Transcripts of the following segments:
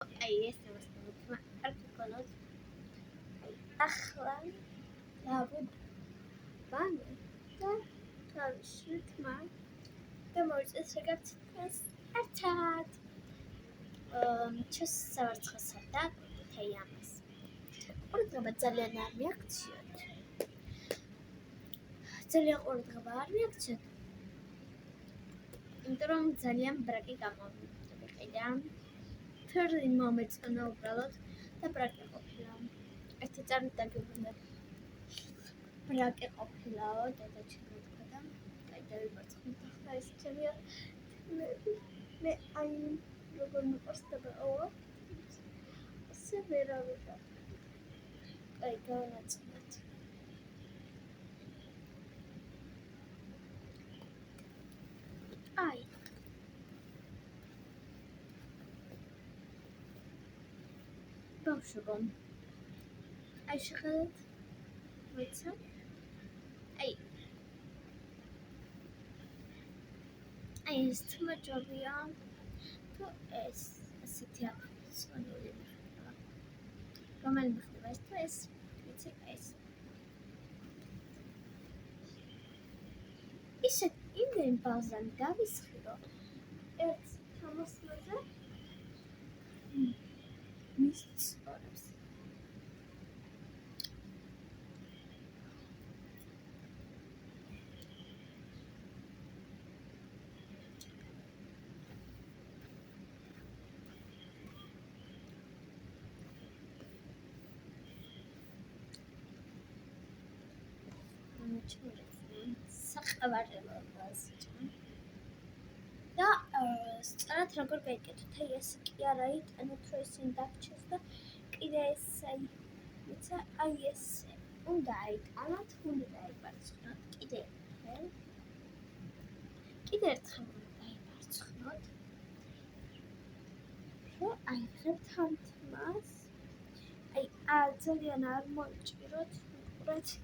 ეს თემა არ გქონოთ. ახლა დავიბანე და თავში თმა და მოიწეს რაღაც ეს ერთად. შესავარცხესა და თეიამას. ყურადღება ძალიან არ მიაქციოთ. ძალიან ყურადღება არ მიაქციოთ. იმიტომ რომ ძალიან ბრაკი გამოვიყიდა. თორე მომეწონა უბრალოდ და ბრაკი ყოფილა. ერთი წარმოგიდგენთ. ბრაკი ყოფილაო და ჩამოთქვა და აი დავიბარცხნით ახლა ეს ჩემია. მე აი როგორ მიყვარსდებაო. ესე ვერავითარ. აი გავანაწილეთ. აი ბავშვებო აი შეხედეთ ვიცი აი ეს თმაჯობია თუ ეს ასეთი აფსონული რომელი ხდება ეს თუ ეს ვიცი ეს ისე იმდენ ბაზან დავისხირო ერთ თამასმაზე მის სწორებს საყავარელო და სწორად როგორ გაიგეთოთ აი ეს კი არა იტანოთ რომ ისინი დაგჩეს და კიდე ეს აი ეს უნდა აიტანოთ უნდა დაიბარცხნოთ კიდე ერთხელ უნდა დაიბარცხნოთ რომ აიღებთ ამ თმას აი ძალიან არ მოიჭიროთ უყურეთ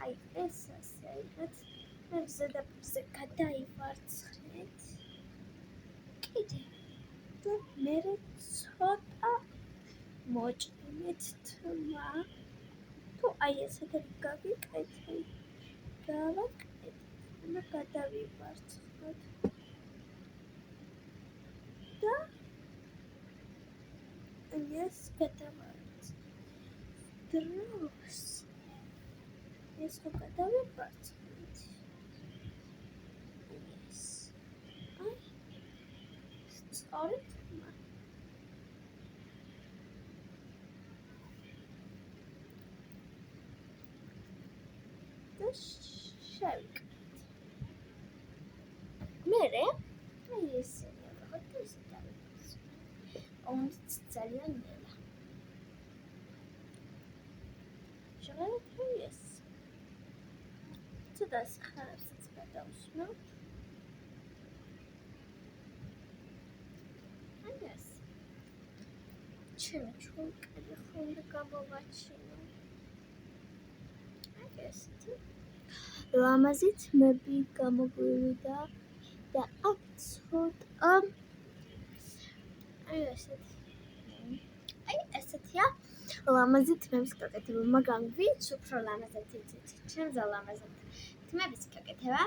აი ეს ასე აიღეთ მე ზედაპირზე გადაივარცხნით კიდე და მერე ცოტა მოჭრით თმა თუ აი ესეთი გავაკეთეთ და გადავივარცხნოთ და ეს გადავარცხნით დროს ეს გადავივარცხნით სწორედ და შევიკრით მერე აი ესე რაღაც ესე დავივარცხნით όμως ძალიან ნელა შეხედეთ აი ეს ცოტა ხარებსაც გადავსვამთ ჩემი ჩულკები ხონდა გამოვაჩინო აი ესეთი ლამაზი თმები გამოგვივიდა და აქ ცოტა აი ესეთია ლამაზი თმების გაკეთება მაგრამ ვინც უფრო ლამაზად იცით ჩემზე ლამაზად თმების გაკეთება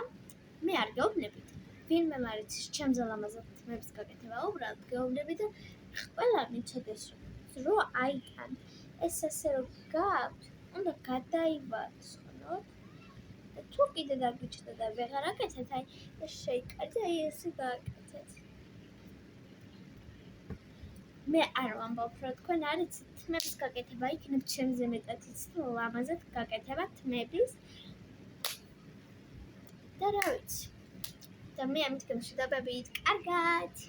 მე არ გეუბნებით ვინმე მარიცის ჩემზე ლამაზად თმების გაკეთება უბრალოდ გეუბნები და ყველა მიცოდეს რომ აიტან ეს ასე რომ გაქვთ უნდა გადაივარცხნოთ და თუ კიდე დაგიჩნდა და ვეღარ აკეთეთ აი ეს შეიკარდა აი ესე გააკეთეთ მე არ ვამბობ რომ თქვენ არ იცით თმების გაკეთება იქნებ ჩემზე მეტად იცით ლამაზად გაკეთება თმების და რა ვიცი და მე ამით გამშვიდობებით კარგად